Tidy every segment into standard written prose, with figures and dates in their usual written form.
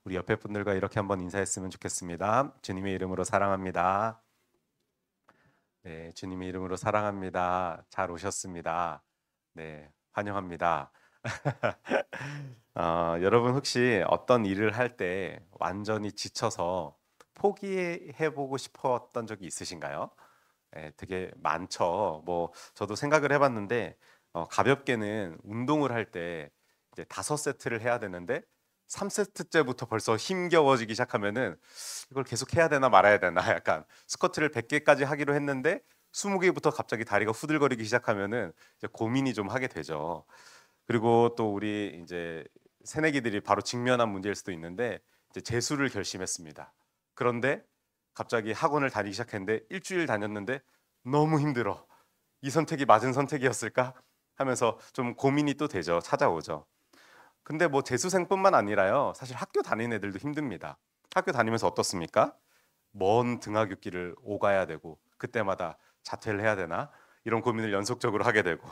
우리 옆에 분들과 이렇게 한번 인사했으면 좋겠습니다. 주님의 이름으로 사랑합니다. 네, 주님의 이름으로 사랑합니다. 잘 오셨습니다. 네, 환영합니다. 여러분 혹시 어떤 일을 할 때 완전히 지쳐서 포기해보고 싶었던 적이 있으신가요? 네, 되게 많죠. 뭐 저도 생각을 해봤는데 가볍게는 운동을 할 때 이제 5세트를 해야 되는데 3세트째부터 벌써 힘겨워지기 시작하면은 이걸 계속 해야 되나 말아야 되나 약간 스쿼트를 100개까지 하기로 했는데 20개부터 갑자기 다리가 후들거리기 시작하면은 이제 고민이 좀 하게 되죠. 그리고 또 우리 이제 새내기들이 바로 직면한 문제일 수도 있는데 이제 재수를 결심했습니다. 그런데 갑자기 학원을 다니기 시작했는데 일주일 다녔는데 너무 힘들어. 이 선택이 맞은 선택이었을까? 하면서 좀 고민이 또 되죠. 찾아오죠. 근데 뭐 재수생뿐만 아니라요. 사실 학교 다니는 애들도 힘듭니다. 학교 다니면서 어떻습니까? 먼 등하굣길을 오가야 되고 그때마다 자퇴를 해야 되나? 이런 고민을 연속적으로 하게 되고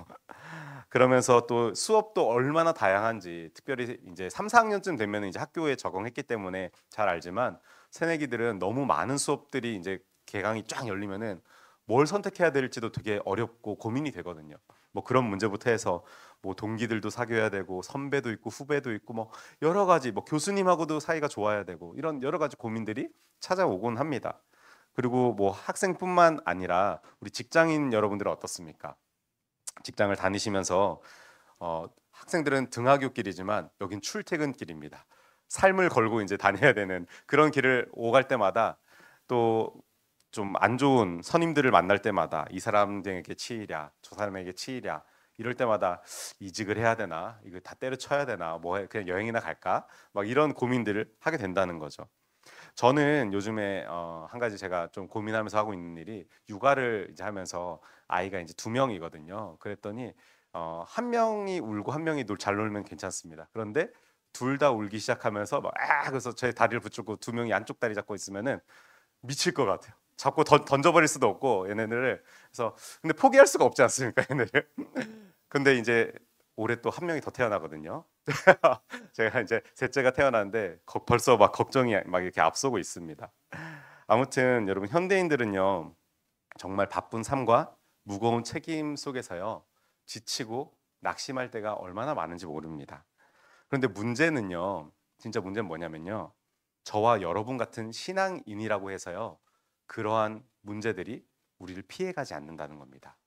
그러면서 또 수업도 얼마나 다양한지 특별히 이제 3, 4학년쯤 되면 이제 학교에 적응했기 때문에 잘 알지만 새내기들은 너무 많은 수업들이 이제 개강이 쫙 열리면은 뭘 선택해야 될지도 되게 어렵고 고민이 되거든요. 뭐 그런 문제부터 해서 뭐 동기들도 사귀어야 되고 선배도 있고 후배도 있고 뭐 여러 가지 뭐 교수님하고도 사이가 좋아야 되고 이런 여러 가지 고민들이 찾아오곤 합니다. 그리고 뭐 학생뿐만 아니라 우리 직장인 여러분들은 어떻습니까? 직장을 다니시면서 학생들은 등하굣길이지만 여긴 출퇴근길입니다. 삶을 걸고 이제 다녀야 되는 그런 길을 오갈 때마다 또 좀 안 좋은 선임들을 만날 때마다 이 사람에게 치이랴 저 사람에게 치이랴 이럴 때마다 이직을 해야 되나 이거 다 때려쳐야 되나 뭐 그냥 여행이나 갈까 막 이런 고민들을 하게 된다는 거죠. 저는 요즘에 한 가지 제가 좀 고민하면서 하고 있는 일이 육아를 이제 하면서 아이가 이제 2명이거든요. 그랬더니 한 명이 울고 한 명이 잘 놀면 괜찮습니다. 그런데 둘 다 울기 시작하면서 그래서 제 다리를 붙잡고 2명이 안쪽 다리 잡고 있으면은 미칠 것 같아요. 잡고 던져버릴 수도 없고 얘네들을 그래서 근데 포기할 수가 없지 않습니까 얘네를. 근데 이제 올해 또 한 명이 더 태어나거든요. 제가 이제 셋째가 태어났는데 벌써 막 걱정이 막 이렇게 앞서고 있습니다. 아무튼 여러분 현대인들은요 정말 바쁜 삶과 무거운 책임 속에서요 지치고 낙심할 때가 얼마나 많은지 모릅니다. 그런데 문제는요 진짜 문제는 뭐냐면요 저와 여러분 같은 신앙인이라고 해서요 그러한 문제들이 우리를 피해가지 않는다는 겁니다.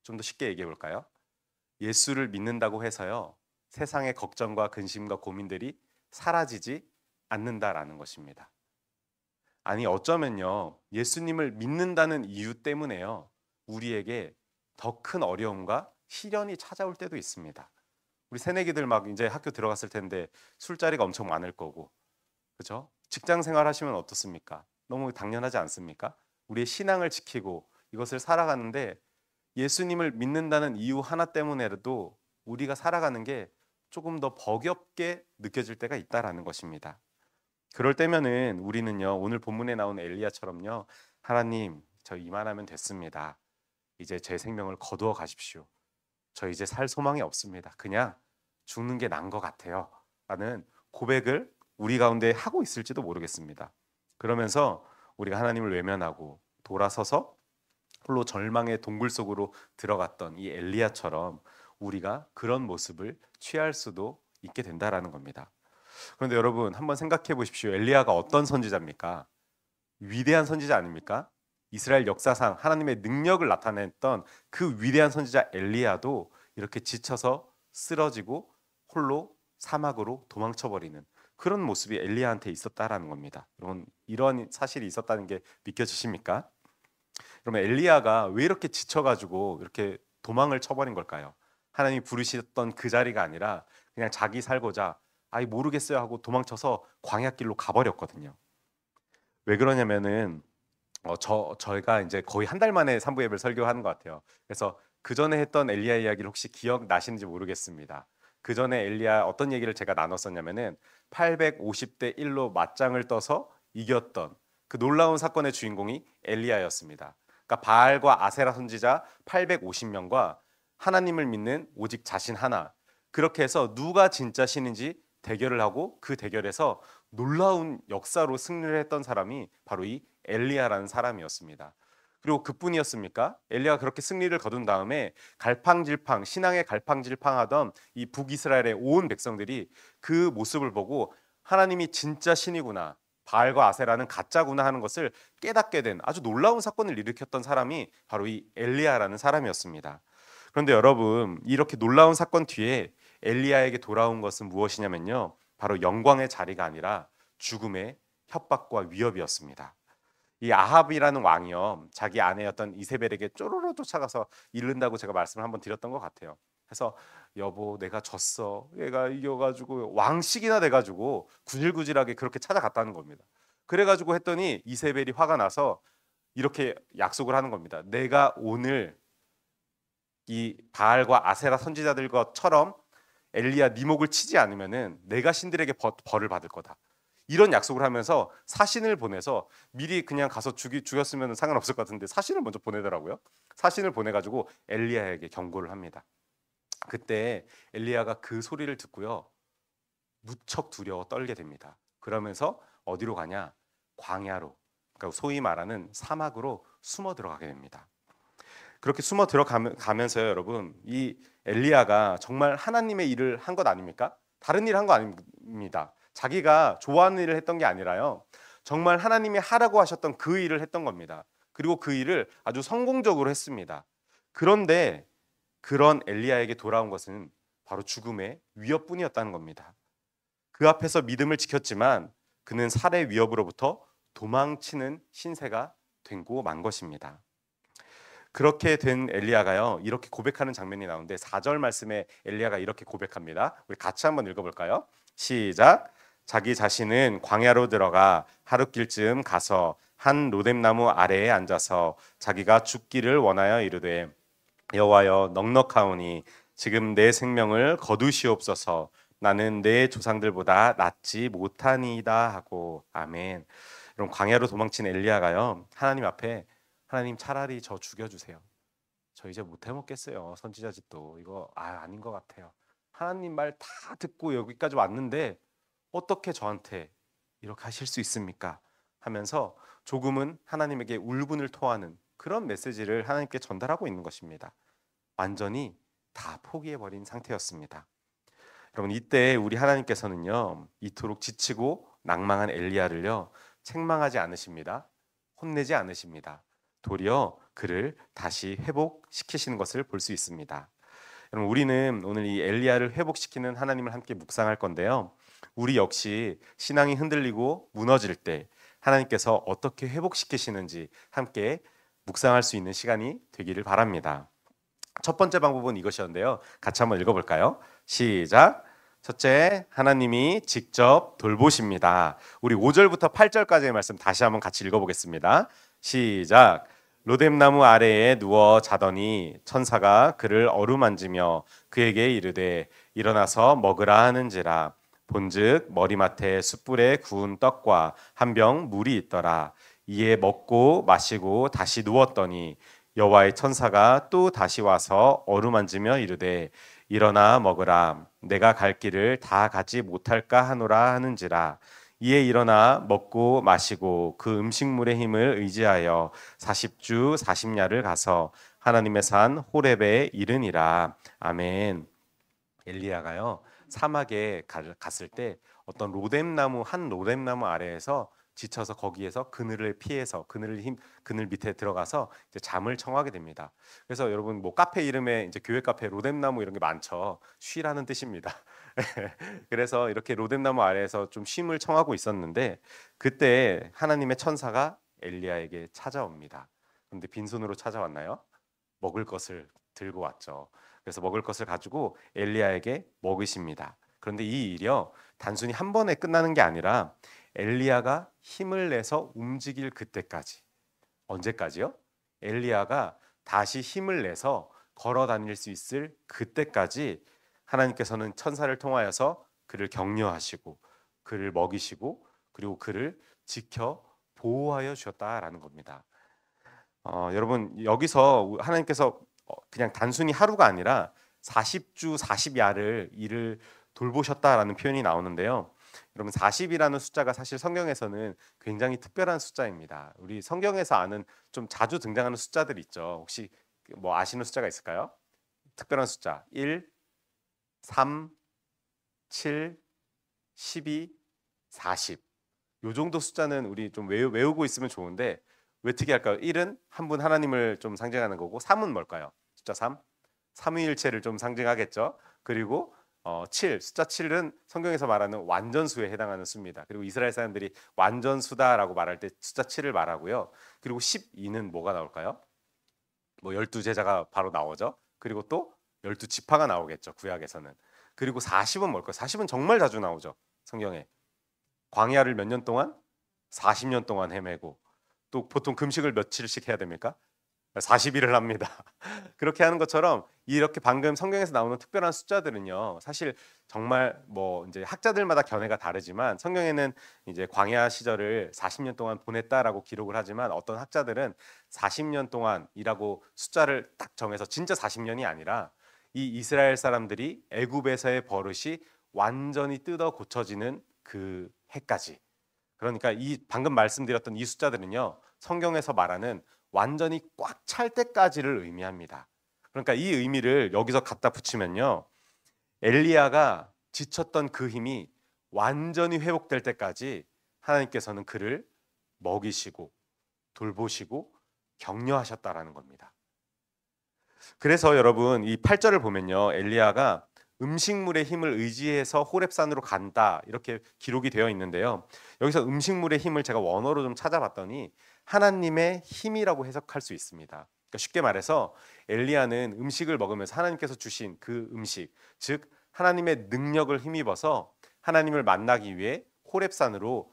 좀 더 쉽게 얘기해 볼까요? 예수를 믿는다고 해서요 세상의 걱정과 근심과 고민들이 사라지지 않는다라는 것입니다. 아니 어쩌면요 예수님을 믿는다는 이유 때문에요 우리에게 더 큰 어려움과 시련이 찾아올 때도 있습니다. 우리 새내기들 막 이제 학교 들어갔을 텐데 술자리가 엄청 많을 거고 그죠? 직장 생활 하시면 어떻습니까? 너무 당연하지 않습니까? 우리의 신앙을 지키고 이것을 살아가는데 예수님을 믿는다는 이유 하나 때문에라도 우리가 살아가는 게 조금 더 버겁게 느껴질 때가 있다라는 것입니다. 그럴 때면은 우리는요 오늘 본문에 나온 엘리야처럼요 하나님 저 이만하면 됐습니다. 이제 제 생명을 거두어 가십시오. 저 이제 살 소망이 없습니다. 그냥 죽는 게 나은 것 같아요. 라는 고백을 우리 가운데 하고 있을지도 모르겠습니다. 그러면서 우리가 하나님을 외면하고 돌아서서 홀로 절망의 동굴 속으로 들어갔던 이 엘리야처럼 우리가 그런 모습을 취할 수도 있게 된다라는 겁니다. 그런데 여러분 한번 생각해 보십시오. 엘리야가 어떤 선지자입니까? 위대한 선지자 아닙니까? 이스라엘 역사상 하나님의 능력을 나타냈던 그 위대한 선지자 엘리야도 이렇게 지쳐서 쓰러지고 홀로 사막으로 도망쳐 버리는 그런 모습이 엘리야한테 있었다라는 겁니다. 여러분 이런 사실이 있었다는 게 믿겨지십니까? 그러면 엘리야가 왜 이렇게 지쳐가지고 이렇게 도망을 쳐버린 걸까요? 하나님이 부르셨던 그 자리가 아니라 그냥 자기 살고자 아이 모르겠어요 하고 도망쳐서 광야길로 가버렸거든요. 왜 그러냐면은 저희가 이제 거의 한 달 만에 산부 예배를 설교하는 것 같아요. 그래서 그 전에 했던 엘리야 이야기를 혹시 기억나시는지 모르겠습니다. 그 전에 엘리야 어떤 얘기를 제가 나눴었냐면은 850대 1로 맞짱을 떠서 이겼던 그 놀라운 사건의 주인공이 엘리야였습니다. 그러니까 바알과 아세라 선지자 850명과 하나님을 믿는 오직 자신 하나 그렇게 해서 누가 진짜 신인지 대결을 하고 그 대결에서 놀라운 역사로 승리를 했던 사람이 바로 이 엘리야라는 사람이었습니다. 그리고 그뿐이었습니까? 엘리야가 그렇게 승리를 거둔 다음에 갈팡질팡 신앙의 갈팡질팡하던 이 북이스라엘의 온 백성들이 그 모습을 보고 하나님이 진짜 신이구나, 바알과 아세라는 가짜구나 하는 것을 깨닫게 된 아주 놀라운 사건을 일으켰던 사람이 바로 이 엘리야라는 사람이었습니다. 그런데 여러분, 이렇게 놀라운 사건 뒤에 엘리야에게 돌아온 것은 무엇이냐면요, 바로 영광의 자리가 아니라 죽음의 협박과 위협이었습니다. 이 아합이라는 왕이요, 자기 아내였던 이세벨에게 쪼로로 쫓아가서 이른다고 제가 말씀을 한번 드렸던 것 같아요. 그래서 여보, 내가 졌어, 얘가 이겨가지고 왕씩이나 돼가지고 구질구질하게 그렇게 찾아갔다는 겁니다. 그래가지고 했더니 이세벨이 화가 나서 이렇게 약속을 하는 겁니다. 내가 오늘 이 바알과 아세라 선지자들 것처럼 엘리야 네 목을 치지 않으면은 내가 신들에게 벌을 받을 거다, 이런 약속을 하면서 사신을 보내서, 미리 그냥 가서 죽였으면 상관없을 것 같은데 사신을 먼저 보내더라고요. 사신을 보내가지고 엘리야에게 경고를 합니다. 그때 엘리야가 그 소리를 듣고요, 무척 두려워 떨게 됩니다. 그러면서 어디로 가냐? 광야로, 그러니까 소위 말하는 사막으로 숨어 들어가게 됩니다. 그렇게 숨어 들어가면서요, 여러분, 이 엘리야가 정말 하나님의 일을 한 것 아닙니까? 다른 일 한 거 아닙니다. 자기가 좋아하는 일을 했던 게 아니라요, 정말 하나님이 하라고 하셨던 그 일을 했던 겁니다. 그리고 그 일을 아주 성공적으로 했습니다. 그런데 그런 엘리야에게 돌아온 것은 바로 죽음의 위협뿐이었다는 겁니다. 그 앞에서 믿음을 지켰지만 그는 살해 위협으로부터 도망치는 신세가 되고 만 것입니다. 그렇게 된 엘리야가요, 이렇게 고백하는 장면이 나오는데 4절 말씀에 엘리야가 이렇게 고백합니다. 우리 같이 한번 읽어볼까요? 시작. 자기 자신은 광야로 들어가 하룻길쯤 가서 한 로뎀나무 아래에 앉아서 자기가 죽기를 원하여 이르되, 여호와여, 넉넉하오니 지금 내 생명을 거두시옵소서. 나는 내 조상들보다 낫지 못하니이다 하고. 아멘. 여러분, 광야로 도망친 엘리야가요, 하나님 앞에, 하나님 차라리 저 죽여주세요. 저 이제 못 해먹겠어요. 선지자 집도 이거 아닌 것 같아요. 하나님 말 다 듣고 여기까지 왔는데 어떻게 저한테 이렇게 하실 수 있습니까? 하면서 조금은 하나님에게 울분을 토하는 그런 메시지를 하나님께 전달하고 있는 것입니다. 완전히 다 포기해버린 상태였습니다. 여러분, 이때 우리 하나님께서는요, 이토록 지치고 낭망한 엘리야를요, 책망하지 않으십니다. 혼내지 않으십니다. 도리어 그를 다시 회복시키시는 것을 볼 수 있습니다. 여러분, 우리는 오늘 이 엘리야를 회복시키는 하나님을 함께 묵상할 건데요, 우리 역시 신앙이 흔들리고 무너질 때 하나님께서 어떻게 회복시키시는지 함께 묵상할 수 있는 시간이 되기를 바랍니다. 첫 번째 방법은 이것이었는데요, 같이 한번 읽어볼까요? 시작. 첫째, 하나님이 직접 돌보십니다. 우리 5절부터 8절까지의 말씀 다시 한번 같이 읽어보겠습니다. 시작. 로뎀나무 아래에 누워 자더니 천사가 그를 어루만지며 그에게 이르되, 일어나서 먹으라 하는지라. 본즉 머리맡에 숯불에 구운 떡과 한 병 물이 있더라. 이에 먹고 마시고 다시 누웠더니 여호와의 천사가 또 다시 와서 어루만지며 이르되, 일어나 먹으라. 내가 갈 길을 다 가지 못할까 하노라 하는지라. 이에 일어나 먹고 마시고 그 음식물의 힘을 의지하여 40주 40야를 가서 하나님의 산 호렙에 이르니라. 아멘. 엘리야가요, 사막에 갔을 때 어떤 한 로뎀나무 아래에서 지쳐서 거기에서 그늘을 피해서 그늘 밑에 들어가서 이제 잠을 청하게 됩니다. 그래서 여러분, 뭐 카페 이름에 이제 교회 카페 로뎀나무 이런 게 많죠. 쉬라는 뜻입니다. 그래서 이렇게 로뎀나무 아래에서 좀 쉼을 청하고 있었는데 그때 하나님의 천사가 엘리야에게 찾아옵니다. 그런데 빈손으로 찾아왔나요? 먹을 것을 들고 왔죠. 그래서 먹을 것을 가지고 엘리야에게 먹이십니다. 그런데 이 일이요, 단순히 한 번에 끝나는 게 아니라 엘리야가 힘을 내서 움직일 그때까지. 언제까지요? 엘리야가 다시 힘을 내서 걸어 다닐 수 있을 그때까지 하나님께서는 천사를 통하여서 그를 격려하시고 그를 먹이시고 그리고 그를 지켜 보호하여 주셨다라는 겁니다. 여러분, 여기서 하나님께서 그냥 단순히 하루가 아니라 40주 40야를 일을 돌보셨다라는 표현이 나오는데요, 여러분 40이라는 숫자가 사실 성경에서는 굉장히 특별한 숫자입니다. 우리 성경에서 아는 좀 자주 등장하는 숫자들 있죠. 혹시 뭐 아시는 숫자가 있을까요? 특별한 숫자 1, 3, 7, 12, 40. 요 정도 숫자는 우리 좀 외우고 있으면 좋은데 왜 특이할까요? 1은 한 분 하나님을 좀 상징하는 거고 3은 뭘까요? 숫자 3. 삼위일체를 좀 상징하겠죠. 그리고 7, 숫자 7은 성경에서 말하는 완전수에 해당하는 수입니다. 그리고 이스라엘 사람들이 완전수다라고 말할 때 숫자 7을 말하고요. 그리고 12는 뭐가 나올까요? 뭐 12제자가 바로 나오죠. 그리고 또 12지파가 나오겠죠. 구약에서는. 그리고 40은 뭘까요? 40은 정말 자주 나오죠. 성경에. 광야를 몇 년 동안? 40년 동안 헤매고 또 보통 금식을 며칠씩 해야 됩니까? 40일을 합니다. 그렇게 하는 것처럼 이렇게 방금 성경에서 나오는 특별한 숫자들은요. 사실 정말 뭐 이제 학자들마다 견해가 다르지만 성경에는 이제 광야 시절을 40년 동안 보냈다라고 기록을 하지만 어떤 학자들은 40년 동안이라고 숫자를 딱 정해서 진짜 40년이 아니라 이 이스라엘 사람들이 애굽에서의 버릇이 완전히 뜯어 고쳐지는 그 해까지. 그러니까 이 방금 말씀드렸던 이 숫자들은요. 성경에서 말하는 완전히 꽉 찰 때까지를 의미합니다. 그러니까 이 의미를 여기서 갖다 붙이면요. 엘리야가 지쳤던 그 힘이 완전히 회복될 때까지 하나님께서는 그를 먹이시고 돌보시고 격려하셨다라는 겁니다. 그래서 여러분 이 8절을 보면요. 엘리야가 음식물의 힘을 의지해서 호렙산으로 간다 이렇게 기록이 되어 있는데요. 여기서 음식물의 힘을 제가 원어로 좀 찾아봤더니 하나님의 힘이라고 해석할 수 있습니다. 그러니까 쉽게 말해서 엘리야는 음식을 먹으면서 하나님께서 주신 그 음식, 즉 하나님의 능력을 힘입어서 하나님을 만나기 위해 호렙산으로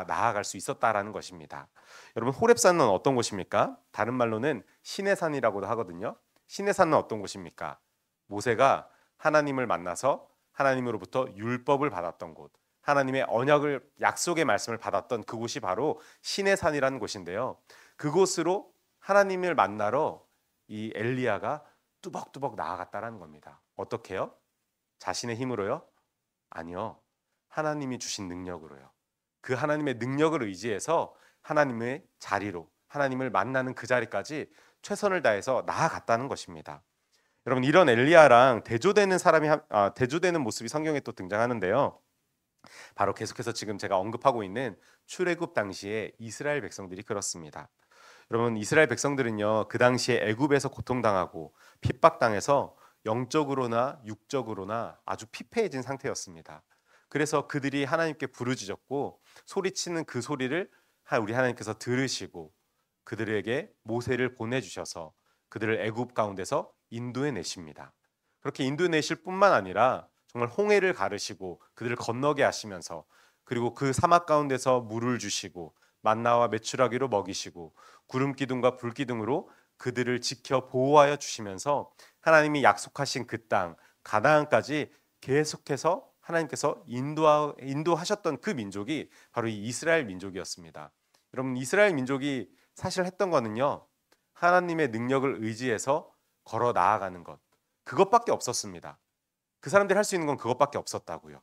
나아갈 수 있었다라는 것입니다. 여러분 호렙산은 어떤 곳입니까? 다른 말로는 신의 산이라고도 하거든요. 신의 산은 어떤 곳입니까? 모세가 하나님을 만나서 하나님으로부터 율법을 받았던 곳, 하나님의 언약을 약속의 말씀을 받았던 그곳이 바로 신의 산이라는 곳인데요. 그곳으로 하나님을 만나러 이 엘리야가 뚜벅뚜벅 나아갔다라는 겁니다. 어떻게요? 자신의 힘으로요? 아니요. 하나님이 주신 능력으로요. 그 하나님의 능력을 의지해서 하나님의 자리로 하나님을 만나는 그 자리까지 최선을 다해서 나아갔다는 것입니다. 여러분 이런 엘리야랑 대조되는 모습이 성경에 또 등장하는데요. 바로 계속해서 지금 제가 언급하고 있는 출애굽 당시에 이스라엘 백성들이 그렇습니다. 여러분 이스라엘 백성들은요 그 당시에 애굽에서 고통당하고 핍박당해서 영적으로나 육적으로나 아주 피폐해진 상태였습니다. 그래서 그들이 하나님께 부르짖었고 소리치는 그 소리를 우리 하나님께서 들으시고 그들에게 모세를 보내주셔서 그들을 애굽 가운데서 인도해 내십니다. 그렇게 인도해 내실 뿐만 아니라 정말 홍해를 가르시고 그들을 건너게 하시면서 그리고 그 사막 가운데서 물을 주시고 만나와 메추라기로 먹이시고 구름 기둥과 불 기둥으로 그들을 지켜 보호하여 주시면서 하나님이 약속하신 그 땅 가나안까지 계속해서 하나님께서 인도하셨던 그 민족이 바로 이 이스라엘 민족이었습니다. 여러분 이스라엘 민족이 사실 했던 거는요. 하나님의 능력을 의지해서 걸어 나아가는 것. 그것밖에 없었습니다. 그 사람들이 할 수 있는 건 그것밖에 없었다고요.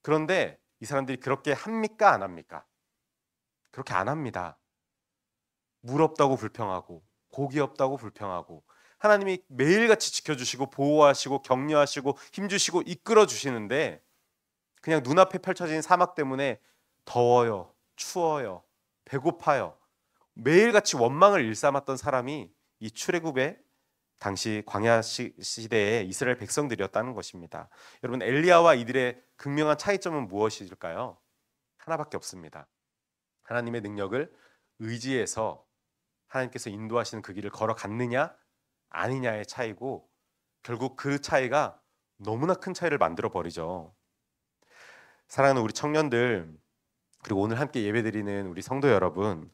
그런데 이 사람들이 그렇게 합니까? 안 합니까? 그렇게 안 합니다. 물 없다고 불평하고 고기 없다고 불평하고 하나님이 매일같이 지켜주시고 보호하시고 격려하시고 힘주시고 이끌어 주시는데 그냥 눈앞에 펼쳐진 사막 때문에 더워요, 추워요, 배고파요. 매일같이 원망을 일삼았던 사람이 이 출애굽의 당시 광야 시대의 이스라엘 백성들이었다는 것입니다. 여러분 엘리야와 이들의 극명한 차이점은 무엇일까요? 하나밖에 없습니다. 하나님의 능력을 의지해서 하나님께서 인도하시는 그 길을 걸어갔느냐 아니냐의 차이고 결국 그 차이가 너무나 큰 차이를 만들어 버리죠. 사랑하는 우리 청년들 그리고 오늘 함께 예배드리는 우리 성도 여러분,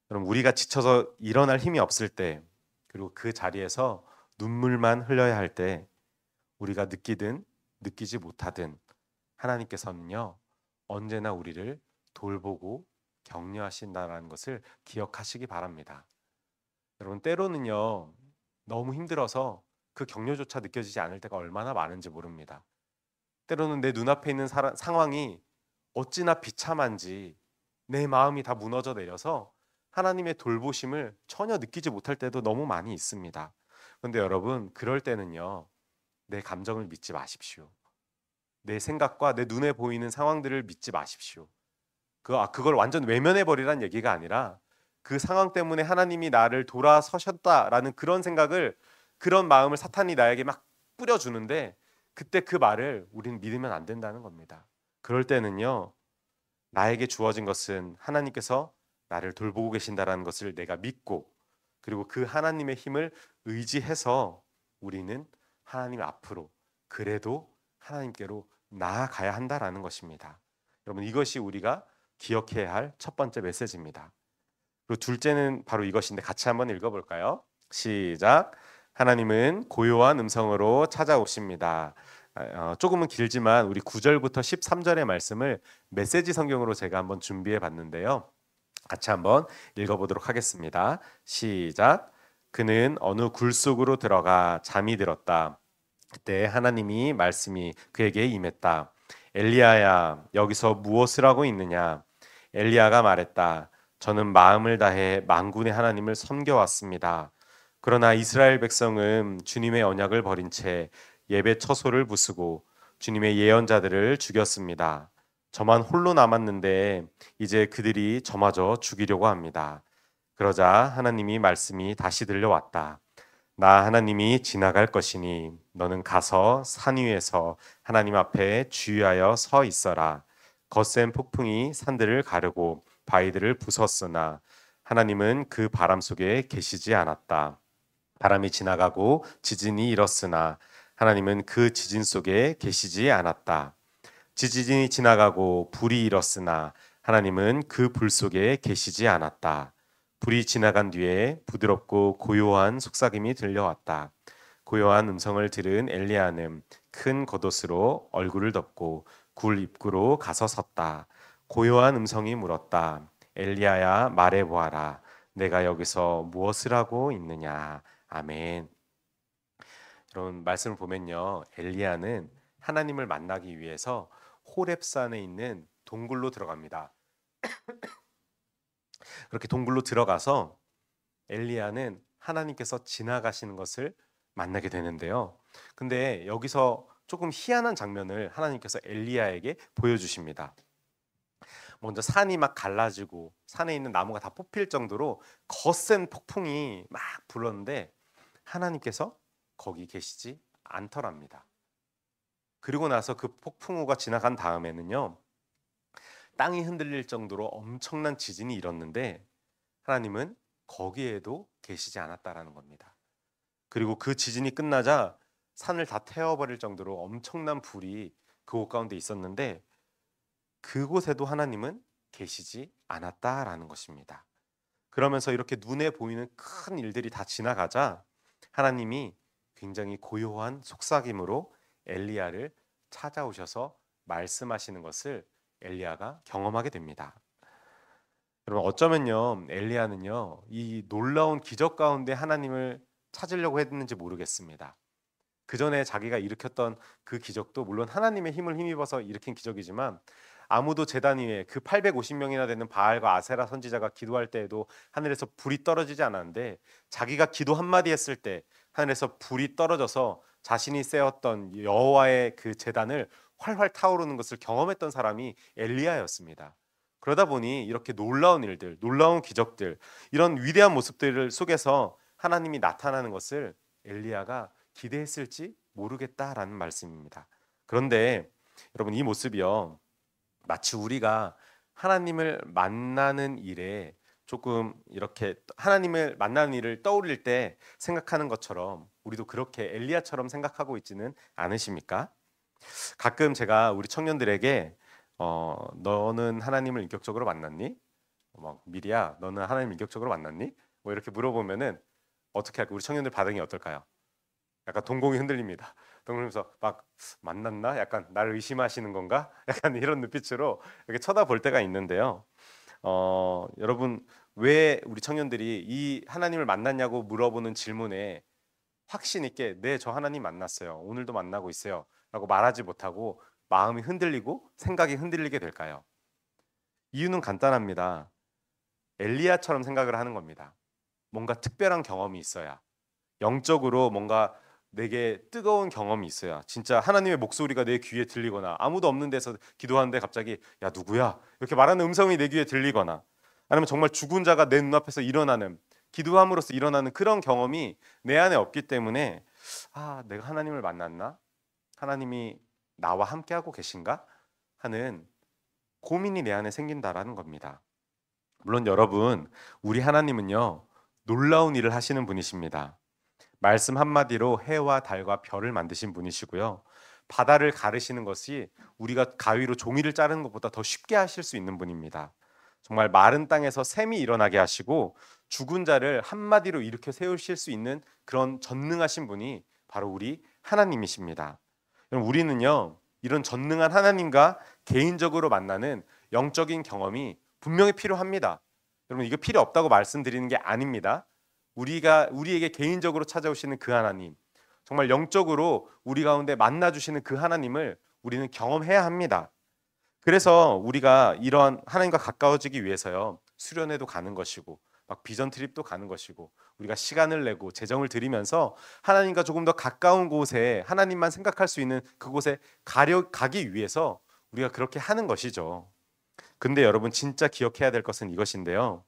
우리가 지쳐서 일어날 힘이 없을 때 그리고 그 자리에서 눈물만 흘려야 할 때 우리가 느끼든 느끼지 못하든 하나님께서는요 언제나 우리를 돌보고 격려하신다는 것을 기억하시기 바랍니다. 여러분 때로는요 너무 힘들어서 그 격려조차 느껴지지 않을 때가 얼마나 많은지 모릅니다. 때로는 내 눈앞에 있는 상황이 어찌나 비참한지 내 마음이 다 무너져 내려서 하나님의 돌보심을 전혀 느끼지 못할 때도 너무 많이 있습니다. 그런데 여러분, 그럴 때는요, 내 감정을 믿지 마십시오. 내 생각과 내 눈에 보이는 상황들을 믿지 마십시오. 그걸 완전 외면해 버리란 얘기가 아니라 그 상황 때문에 하나님이 나를 돌아서셨다라는 그런 마음을 사탄이 나에게 막 뿌려주는데, 그때 그 말을 우리는 믿으면 안 된다는 겁니다. 그럴 때는요, 나에게 주어진 것은 하나님께서 나를 돌보고 계신다라는 것을 내가 믿고, 그리고 그 하나님의 힘을 의지해서 우리는 하나님 앞으로, 그래도 하나님께로 나아가야 한다라는 것입니다. 여러분, 이것이 우리가 기억해야 할 첫 번째 메시지입니다. 그리고 둘째는 바로 이것인데, 같이 한번 읽어볼까요? 시작. 하나님은 고요한 음성으로 찾아오십니다. 조금은 길지만 우리 9절부터 13절의 말씀을 메시지 성경으로 제가 한번 준비해 봤는데요. 같이 한번 읽어보도록 하겠습니다. 시작. 그는 어느 굴 속으로 들어가 잠이 들었다. 그때 하나님이 말씀이 그에게 임했다. 엘리야야, 여기서 무엇을 하고 있느냐? 엘리야가 말했다. 저는 마음을 다해 만군의 하나님을 섬겨왔습니다. 그러나 이스라엘 백성은 주님의 언약을 버린 채 예배 처소를 부수고 주님의 예언자들을 죽였습니다. 저만 홀로 남았는데 이제 그들이 저마저 죽이려고 합니다. 그러자 하나님이 말씀이 다시 들려왔다. 나 하나님이 지나갈 것이니 너는 가서 산 위에서 하나님 앞에 주의하여 서 있어라. 거센 폭풍이 산들을 가르고 바위들을 부쉈으나 하나님은 그 바람 속에 계시지 않았다. 바람이 지나가고 지진이 일었으나 하나님은 그 지진 속에 계시지 않았다. 지진이 지나가고 불이 일었으나 하나님은 그 불 속에 계시지 않았다. 불이 지나간 뒤에 부드럽고 고요한 속삭임이 들려왔다. 고요한 음성을 들은 엘리야는 큰 겉옷으로 얼굴을 덮고 굴 입구로 가서 섰다. 고요한 음성이 물었다. 엘리야야, 말해보아라. 내가 여기서 무엇을 하고 있느냐? 아멘. 여러분, 말씀을 보면요, 엘리야는 하나님을 만나기 위해서 호렙산에 있는 동굴로 들어갑니다. 그렇게 동굴로 들어가서 엘리야는 하나님께서 지나가시는 것을 만나게 되는데요. 근데 여기서 조금 희한한 장면을 하나님께서 엘리야에게 보여주십니다. 먼저 산이 막 갈라지고 산에 있는 나무가 다 뽑힐 정도로 거센 폭풍이 막 불었는데 하나님께서 거기 계시지 않더랍니다. 그리고 나서 그 폭풍우가 지나간 다음에는요, 땅이 흔들릴 정도로 엄청난 지진이 일었는데 하나님은 거기에도 계시지 않았다라는 겁니다. 그리고 그 지진이 끝나자 산을 다 태워버릴 정도로 엄청난 불이 그곳 가운데 있었는데 그곳에도 하나님은 계시지 않았다라는 것입니다. 그러면서 이렇게 눈에 보이는 큰 일들이 다 지나가자 하나님이 굉장히 고요한 속삭임으로 엘리야를 찾아오셔서 말씀하시는 것을 엘리야가 경험하게 됩니다. 여러분, 어쩌면요, 엘리야는요, 이 놀라운 기적 가운데 하나님을 찾으려고 했는지 모르겠습니다. 그 전에 자기가 일으켰던 그 기적도 물론 하나님의 힘을 힘입어서 일으킨 기적이지만, 아무도 제단 위에 그 850명이나 되는 바알과 아세라 선지자가 기도할 때에도 하늘에서 불이 떨어지지 않았는데, 자기가 기도 한마디 했을 때 하늘에서 불이 떨어져서 자신이 세웠던 여호와의 그 제단을 활활 타오르는 것을 경험했던 사람이 엘리야였습니다. 그러다 보니 이렇게 놀라운 일들, 놀라운 기적들, 이런 위대한 모습들 속에서 하나님이 나타나는 것을 엘리야가 기대했을지 모르겠다라는 말씀입니다. 그런데 여러분, 이 모습이요, 마치 우리가 하나님을 만나는 일에 조금 이렇게 하나님을 만나는 일을 떠올릴 때 생각하는 것처럼 우리도 그렇게 엘리야처럼 생각하고 있지는 않으십니까? 가끔 제가 우리 청년들에게 너는 하나님을 인격적으로 만났니? 막 미리야, 너는 하나님 인격적으로 만났니? 뭐 이렇게 물어보면은 어떻게 할까? 우리 청년들 반응이 어떨까요? 약간 동공이 흔들립니다. 동공면서 막 만났나? 약간 나를 의심하시는 건가? 약간 이런 눈빛으로 이렇게 쳐다볼 때가 있는데요. 여러분, 왜 우리 청년들이 이 하나님을 만났냐고 물어보는 질문에 확신 있게 네, 저 하나님 만났어요. 오늘도 만나고 있어요. 라고 말하지 못하고 마음이 흔들리고 생각이 흔들리게 될까요? 이유는 간단합니다. 엘리야처럼 생각을 하는 겁니다. 뭔가 특별한 경험이 있어야, 영적으로 뭔가 내게 뜨거운 경험이 있어야, 진짜 하나님의 목소리가 내 귀에 들리거나, 아무도 없는 데서 기도하는데 갑자기 야 누구야? 이렇게 말하는 음성이 내 귀에 들리거나, 아니면 정말 죽은 자가 내 눈앞에서 일어나는, 기도함으로써 일어나는 그런 경험이 내 안에 없기 때문에 내가 하나님을 만났나? 하나님이 나와 함께하고 계신가? 하는 고민이 내 안에 생긴다라는 겁니다. 물론 여러분, 우리 하나님은요, 놀라운 일을 하시는 분이십니다. 말씀 한마디로 해와 달과 별을 만드신 분이시고요. 바다를 가르시는 것이 우리가 가위로 종이를 자르는 것보다 더 쉽게 하실 수 있는 분입니다. 정말 마른 땅에서 샘이 일어나게 하시고 죽은 자를 한마디로 일으켜 세우실 수 있는 그런 전능하신 분이 바로 우리 하나님이십니다. 그럼 우리는요, 이런 전능한 하나님과 개인적으로 만나는 영적인 경험이 분명히 필요합니다. 여러분, 이거 필요 없다고 말씀드리는 게 아닙니다. 우리에게 개인적으로 찾아오시는 그 하나님, 정말 영적으로 우리 가운데 만나 주시는 그 하나님을 우리는 경험해야 합니다. 그래서 우리가 이런 하나님과 가까워지기 위해서요, 수련회도 가는 것이고 막 비전 트립도 가는 것이고, 우리가 시간을 내고 재정을 들이면서 하나님과 조금 더 가까운 곳에, 하나님만 생각할 수 있는 그곳에 가기 위해서 우리가 그렇게 하는 것이죠. 근데 여러분, 진짜 기억해야 될 것은 이것인데요,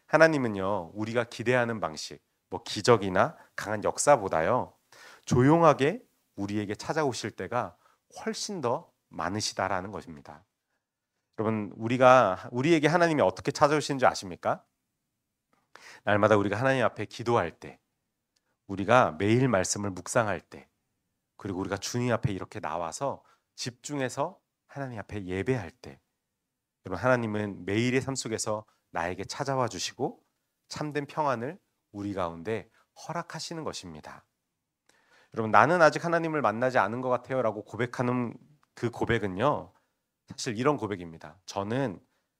하나님은요, 우리가 기대하는 방식, 뭐 기적이나 강한 역사보다요, 조용하게 우리에게 찾아오실 때가 훨씬 더 많으시다라는 것입니다. 여러분, 우리에게 하나님이 어떻게 찾아오시는지 아십니까? 날마다 우리가 하나님 앞에 기도할 때, 우리가 매일 말씀을 묵상할 때, 그리고 우리가 주님 앞에 이렇게 나와서 집중해서 하나님 앞에 예배할 때, 여러분, 하나님은 매일의 삶 속에서 나에게 찾아와 주시고 참된 평안을 우리 가운데 허락하시는 것입니다. 여러분, 나는 아직 하나님을 만나지 않은 것 같아요 라고 고백하는 그 고백은요, 사실 이런 고백입니다. 저는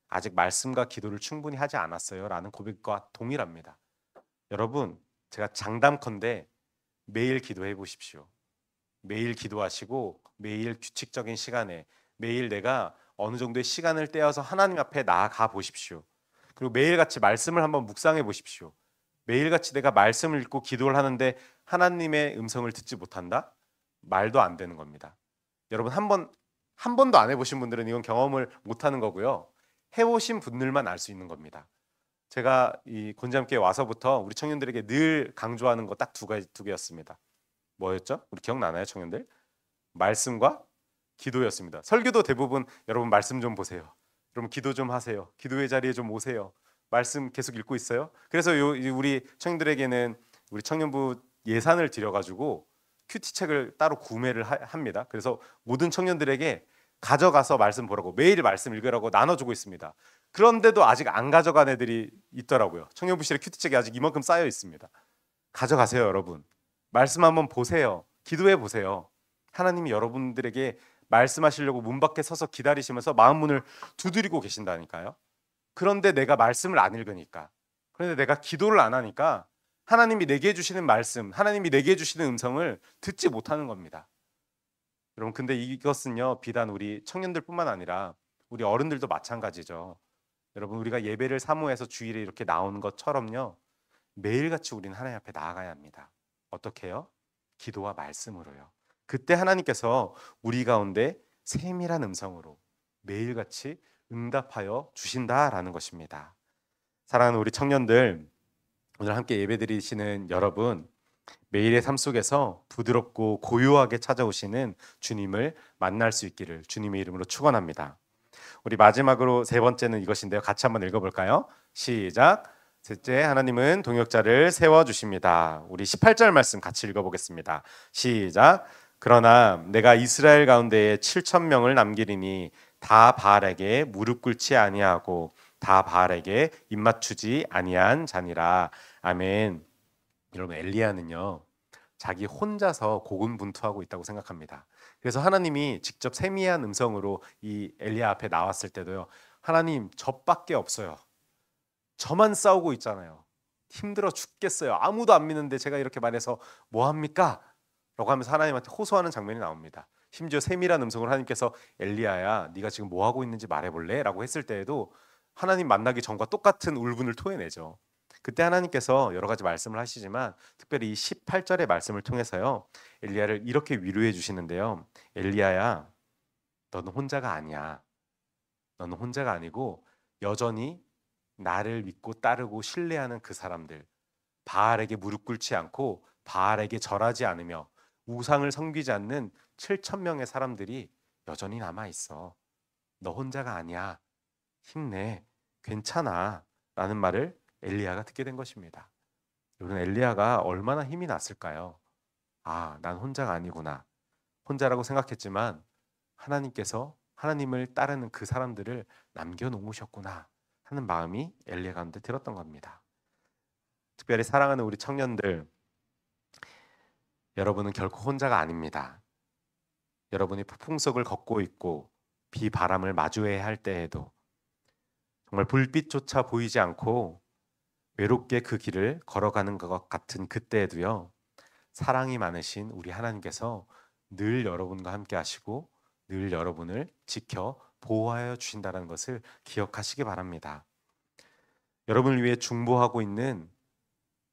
아직 말씀과 기도를 충분히 하지 않았어요 라는 고백과 동일합니다. 여러분, 제가 장담컨대 매일 기도해 보십시오. 매일 기도하시고 매일 규칙적인 시간에, 매일 내가 어느 정도의 시간을 떼어서 하나님 앞에 나아가 보십시오. 그리고 매일같이 말씀을 한번 묵상해 보십시오. 매일같이 내가 말씀을 읽고 기도를 하는데 하나님의 음성을 듣지 못한다? 말도 안 되는 겁니다. 여러분, 한 번도 안 해보신 분들은 이건 경험을 못하는 거고요. 해보신 분들만 알 수 있는 겁니다. 제가 이 곤지암교회 와서부터 우리 청년들에게 늘 강조하는 거 딱 두 개였습니다. 뭐였죠? 우리 기억나나요, 청년들? 말씀과 기도였습니다. 설교도 대부분 여러분 말씀 좀 보세요. 여러분 기도 좀 하세요. 기도의 자리에 좀 오세요. 말씀 계속 읽고 있어요. 그래서 우리 청년들에게는 우리 청년부 예산을 들여가지고 큐티 책을 따로 구매를 합니다. 그래서 모든 청년들에게 가져가서 말씀 보라고, 매일 말씀 읽으라고 나눠주고 있습니다. 그런데도 아직 안 가져간 애들이 있더라고요. 청년부실에 큐티 책이 아직 이만큼 쌓여 있습니다. 가져가세요, 여러분. 말씀 한번 보세요. 기도해 보세요. 하나님이 여러분들에게 말씀하시려고 문 밖에 서서 기다리시면서 마음 문을 두드리고 계신다니까요. 그런데 내가 말씀을 안 읽으니까, 그런데 내가 기도를 안 하니까 하나님이 내게 해주시는 말씀, 하나님이 내게 해주시는 음성을 듣지 못하는 겁니다. 여러분, 근데 이것은요, 비단 우리 청년들뿐만 아니라 우리 어른들도 마찬가지죠. 여러분, 우리가 예배를 사모해서 주일에 이렇게 나오는 것처럼요, 매일같이 우리는 하나님 앞에 나아가야 합니다. 어떻게 해요? 기도와 말씀으로요. 그때 하나님께서 우리 가운데 세밀한 음성으로 매일같이 응답하여 주신다라는 것입니다. 사랑하는 우리 청년들, 오늘 함께 예배드리시는 여러분, 매일의 삶 속에서 부드럽고 고요하게 찾아오시는 주님을 만날 수 있기를 주님의 이름으로 축원합니다. 우리 마지막으로 세 번째는 이것인데요. 같이 한번 읽어볼까요? 시작. 셋째, 하나님은 동역자를 세워주십니다. 우리 18절 말씀 같이 읽어보겠습니다. 시작. 그러나 내가 이스라엘 가운데에 7,000명을 남기리니 다 바알에게 무릎 꿇지 아니하고 다 바알에게 입맞추지 아니한 자니라. 아멘. 여러분, 엘리야는요, 자기 혼자서 고군분투하고 있다고 생각합니다. 그래서 하나님이 직접 세미한 음성으로 이 엘리야 앞에 나왔을 때도요, 하나님, 저밖에 없어요. 저만 싸우고 있잖아요. 힘들어 죽겠어요. 아무도 안 믿는데 제가 이렇게 말해서 뭐합니까? 라고 하면서 하나님한테 호소하는 장면이 나옵니다. 심지어 세밀한 음성으로 하나님께서 엘리야야, 네가 지금 뭐 하고 있는지 말해볼래? 라고 했을 때에도 하나님 만나기 전과 똑같은 울분을 토해내죠. 그때 하나님께서 여러 가지 말씀을 하시지만 특별히 이 18절의 말씀을 통해서요, 엘리야를 이렇게 위로해 주시는데요. 엘리야야, 너는 혼자가 아니야. 너는 혼자가 아니고 여전히 나를 믿고 따르고 신뢰하는 그 사람들, 바알에게 무릎 꿇지 않고 바알에게 절하지 않으며 우상을 섬기지 않는 7천 명의 사람들이 여전히 남아 있어. 너 혼자가 아니야. 힘내. 괜찮아. 라는 말을 엘리야가 듣게 된 것입니다. 여러분, 엘리야가 얼마나 힘이 났을까요? 아, 난 혼자가 아니구나. 혼자라고 생각했지만 하나님께서 하나님을 따르는 그 사람들을 남겨놓으셨구나 하는 마음이 엘리야 가운데 들었던 겁니다. 특별히 사랑하는 우리 청년들, 여러분은 결코 혼자가 아닙니다. 여러분이 폭풍 속을 걷고 있고 비바람을 마주해야 할 때에도 정말 불빛조차 보이지 않고 외롭게 그 길을 걸어가는 것 같은 그때에도요, 사랑이 많으신 우리 하나님께서 늘 여러분과 함께 하시고 늘 여러분을 지켜 보호하여 주신다는 것을 기억하시기 바랍니다. 여러분을 위해 중보하고 있는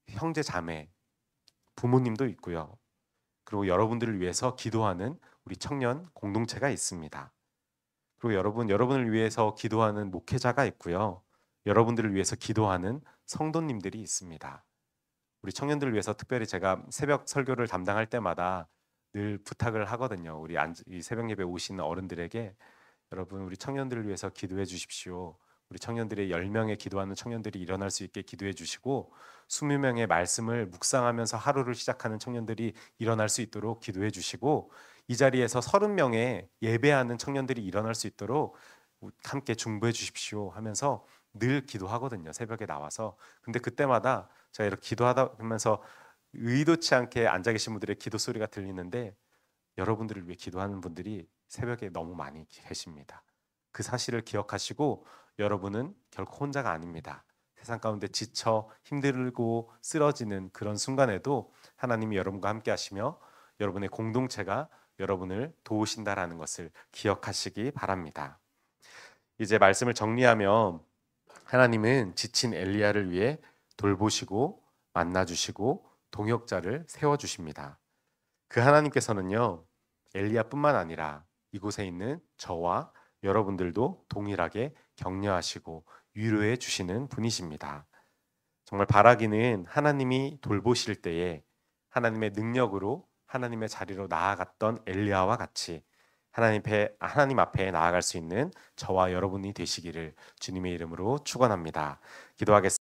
형제 자매, 부모님도 있고요. 그리고 여러분들을 위해서 기도하는 우리 청년 공동체가 있습니다. 그리고 여러분을 위해서 기도하는 목회자가 있고요. 여러분들을 위해서 기도하는 성도님들이 있습니다. 우리 청년들을 위해서 특별히 제가 새벽 설교를 담당할 때마다 늘 부탁을 하거든요. 이 새벽 예배 오시는 어른들에게 여러분, 우리 청년들을 위해서 기도해 주십시오. 우리 청년들의 10명의 기도하는 청년들이 일어날 수 있게 기도해 주시고 20명의 말씀을 묵상하면서 하루를 시작하는 청년들이 일어날 수 있도록 기도해 주시고 이 자리에서 30명의 예배하는 청년들이 일어날 수 있도록 함께 중보해 주십시오 하면서 늘 기도하거든요. 새벽에 나와서. 근데 그때마다 제가 이렇게 기도하다 하면서 의도치 않게 앉아 계신 분들의 기도 소리가 들리는데 여러분들을 위해 기도하는 분들이 새벽에 너무 많이 계십니다. 그 사실을 기억하시고 여러분은 결코 혼자가 아닙니다. 세상 가운데 지쳐 힘들고 쓰러지는 그런 순간에도 하나님이 여러분과 함께 하시며 여러분의 공동체가 여러분을 도우신다라는 것을 기억하시기 바랍니다. 이제 말씀을 정리하면 하나님은 지친 엘리야를 위해 돌보시고 만나주시고 동역자를 세워주십니다. 그 하나님께서는요, 엘리야뿐만 아니라 이곳에 있는 저와 여러분들도 동일하게 격려하시고 위로해 주시는 분이십니다. 정말 바라기는 하나님이 돌보실 때에 하나님의 능력으로 하나님의 자리로 나아갔던 엘리야와 같이 하나님 앞에 나아갈 수 있는 저와 여러분이 되시기를 주님의 이름으로 축원합니다. 기도하겠습니다.